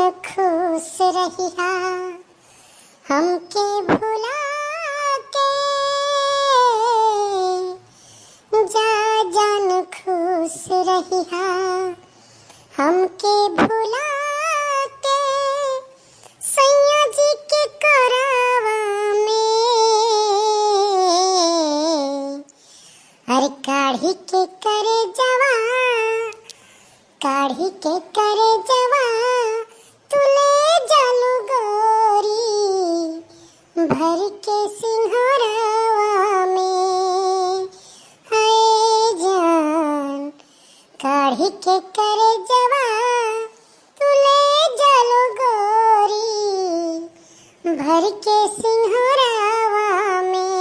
खुश रहिया हमके भुला के, जा जान खुश रहिया हमके भुला के, सैया जी के करावा में हर काढ़ी के करे जवा, काढ़ी के करे जवा तुले जालू गोरी भर के सिंहरावा में। हाय जान काढ़ी के करे जवा तुले जालू गोरी भर के सिंहरावा में।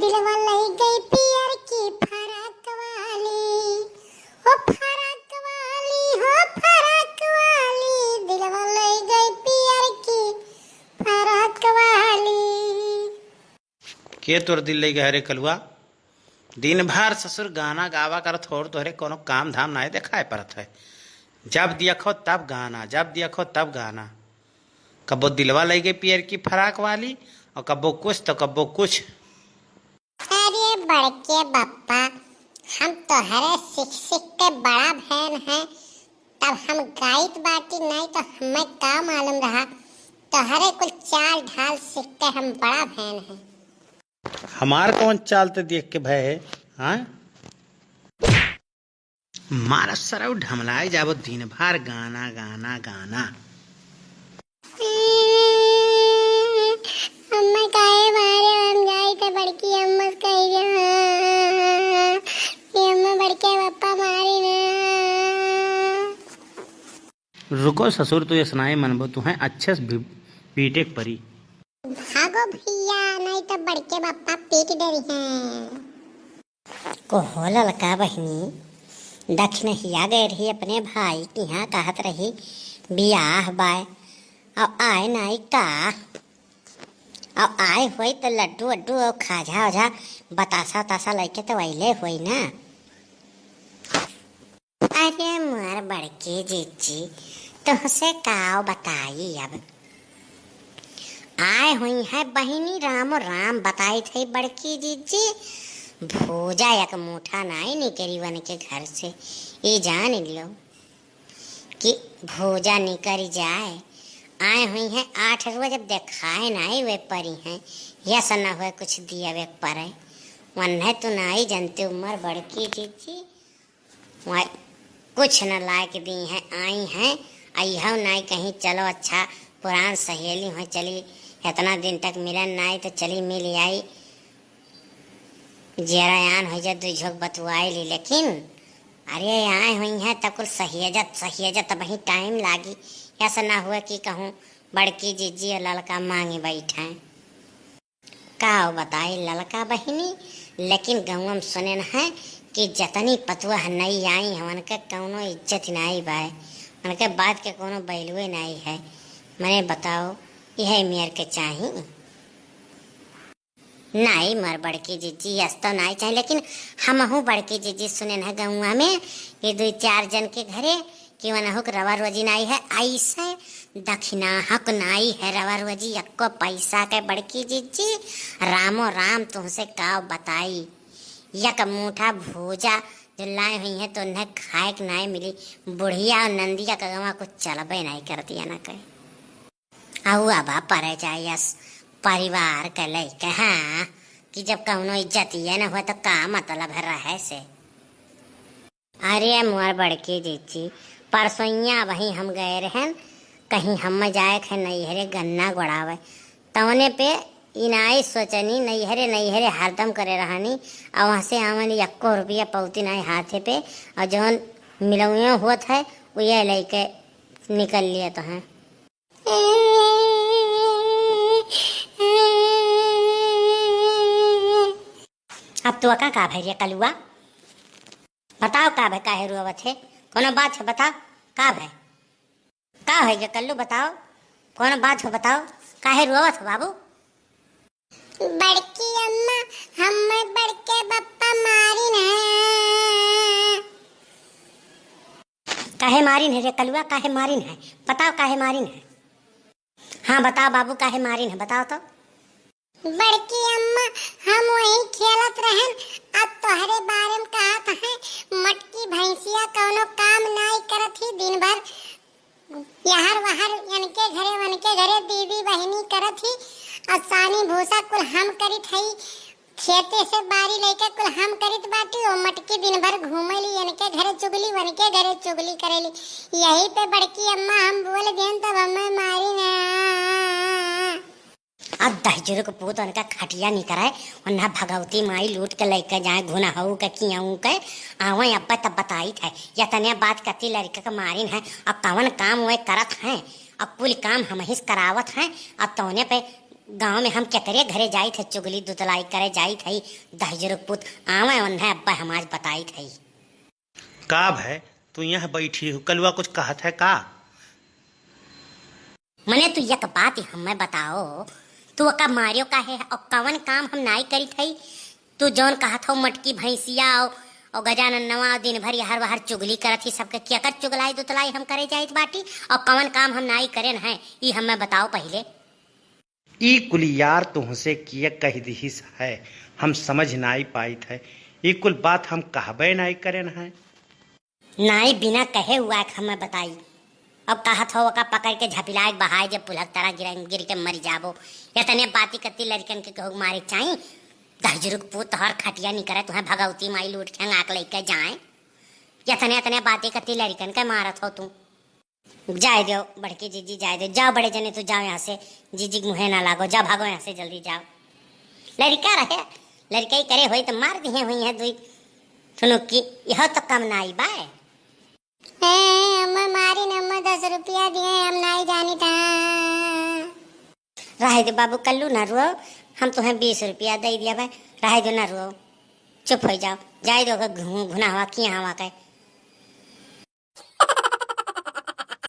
दिलवा लई गई पियर की फराक वाली, हो फराक वाली, हो फराक वाली, दिलवा लई गई पियर की फराक वाली। के तोर दिल ले गए रे कलुआ? दिन भर ससुर गाना गावा कर थोड़ तोहरे कोनो काम धाम नाय देखाए परत है। जब देखो तब गाना, जब देखो तब गाना। कबो दिलवा ले गई पियर की फराक वाली और कबो कुछ तो कबो कुछ। अरे बड़के बप्पा, हम तोहरे सीख सीख के बड़ा फैन हैं, तब हम गाइत बाटी नहीं तो हमें का मालूम रहा तोहरे कुल चाल ढाल सीख के हम बड़ा फैन हैं। हमार कौन चालते देख के भय है? हाँ मारा सरव ढमलाए जाबो दिन भर गाना गाना गाना। अम्मा काहे मारे हम जाई तो बड़की अम्मा कही ये अम्मा बड़के पप्पा मारी ना। रुको ससुर तो ये सुनाए मनबो तू है अच्छे से बीटेक परी। भागो भैया नहीं तो बड़के पापा पीट डरी हैं। को हो ललका बहनी दक्षिण हिया गए रही अपने भाई के यहाँ कहत रही बियाह बाय अब आए नहीं का, अब आए हुई तो लड्डू वड्डू और खाजा वजा बतासा तासा लेके तो वैले हुई ना। अरे मार बड़के जीजी तुमसे काव बताई, अब आए हुई है बहिनी राम राम बताई थी बड़की जीजी भोजा एक मुठा नाई निकरी वन के घर से, ये जान लो कि भोजा निकल जाए। आए हुई हैं 8 रोज जब देखाए नाई वे परी हैं या सना हुए कुछ दिया वे परे वन है तो नाई जनते उम्र बड़की जीजी कुछ न लायक दी हैं। आई हैं आई हो नाई कहीं चलो अच्छा पुरान सहेली हो चली इतना दिन तक मिलन नाई तो चली मिल आई जरायान हो जा दो झोंक बतुआई ली, लेकिन अरे आए हुई हैं तब कुल सहियजत वही टाइम लागी। ऐसा ना हुआ कि कहूँ बड़की जीजी और ललका मांगे बैठे का बताई ललका बहिनी, लेकिन गाँव में सुने न है कि जतनी पतुआ नहीं आई हमन के कौनो इज्जत नहीं बाय, उनके बाद के कोनो बैलुए नहीं है। मैंने बताओ यह मेर के चाही नहीं मर बड़की जीजी यस तो नहीं चाहिए, लेकिन हम हूँ बड़की जीजी सुने न गौआ में ये 2-4 जन के घरे कि वनहुक रवा रोजी नहीं है, ऐसे दक्षिणा हक नहीं है रवा रोजी यक्को पैसा के बड़की जीजी रामो राम तुमसे का बताई। यक मुठा भोजा जो लाए हुई है तो उन्हें खाए के नहीं मिली, बुढ़िया और नंदिया का गवा कुछ चलबे नहीं कर दिया न कहे आउआ बा परे जाए परिवार के लैके। हाँ कि जब कौनो इज्जतिए न हुआ तो का मतलब है रहे से। अरे मोर बड़की जीजी परसोइया वहीं हम गए रहन कहीं हम जाए खे नैहरे गन्ना गोड़ावे तवने पे इनाई सोचनी नैहरे हरदम करे रहनी और वहाँ से हमन 1 रुपया पौती नहीं हाथे पे और जौन मिलौया हुआ है वो ये लेके निकल लिए तो हैं। अब तो का भैया कलुआ बताओ का भै काहे रुआवत है, कोनो बात है बताओ का भै का है ये कल्लू बताओ कोनो बात है बताओ काहे रुआवत हो बाबू। बड़की अम्मा हमें बड़के बप्पा मारी ना। काहे मारिन है रे कलुआ, काहे मारिन है? बताओ काहे मारिन है? हाँ बताओ बाबू, काहे मारिन है बताओ तो। बड़की अम्मा, हम वही खेलत रहन, अब तोहरे बारे में कहत है मटकी भैंसिया कौनो काम नाई करत ही, दिन भर यहर वहर इनके घरे वनके घरे दीदी बहनी करत ही, और सानी भूसा कुल हम करित हई, खेते से बारी लेके कुल हम करित बाटी, ओ मटकी दिन भर घूमेली, इनके घरे चुगली वनके घरे चुगली करेली। यही पे बड़की अम्मा हम बोल देन तब हमें मारी ना। अब दहजुर को पूत उनका खटिया नहीं कराए, उन्ना भगवती माई लूट के लेके जाए घुना हो के कियाऊ के आवे अब्बा तब बताई थे या तने बात करती लड़का के मारिन है। अब कवन काम वे करत हैं, अब कुल काम हम ही करावत हैं। अब तोने पे गांव में हम क्या करे घरे जाई थे चुगली दुतलाई करे जाई थी, दहजुर को पूत आवे उन्हें अब्बा हमाज बताई थी। का भाई तू यहाँ बैठी हो, कलुआ कुछ कहत है का? मने तू एक बात हमें बताओ, तू का मारियो का है और कवन काम हम नाई करी थई? तू जौन कहा था मटकी भैंसिया और गजानन नवा दिन भर हर बाहर चुगली करत ही, सबके क्या कर चुगलाई दुतलाई हम करे जाइत बाटी, और कवन काम हम नाई करेन है ई हमें बताओ पहले। ई कुलियार तुहसे किया कह दिहिस है, हम समझ नाई पाई थे। ई कुल बात हम कहबे नाई करेन है। नाई बिना कहे हुआ हमें बताई। अब कहा था का पकड़ के झपिलाए बहाए जब पुलक तारा गिर के मर जाबो, या तने बाती करती लड़कन के कहू मारे चाई दहजुर को पूत हर खटिया नहीं करे, तुम्हें भगवती माई लूट के आंक लेके जाए, या तने तने बातें करती लड़कन के मारत हो तू। जाए दो बड़की जीजी जाए दो, जाओ बड़े जने तू जाओ यहाँ से, जीजी मुहे ना लागो, जाओ भागो यहाँ से जल्दी जाओ। लड़का रहे लड़का ही करे हुई तो मार दिए हुई है दुई सुनो की, यह तो कम नाई बाय। अम्मा मारी न, अम्मा 10 रुपया दिए, हम नहीं जानी था। रहे दो बाबू कल्लू ना रो, हम तुम्हें 20 रुपया दे दिया भाई, रहे दो ना रो, चुप हो जाओ, जाए दो घुना हुआ किया हवा के।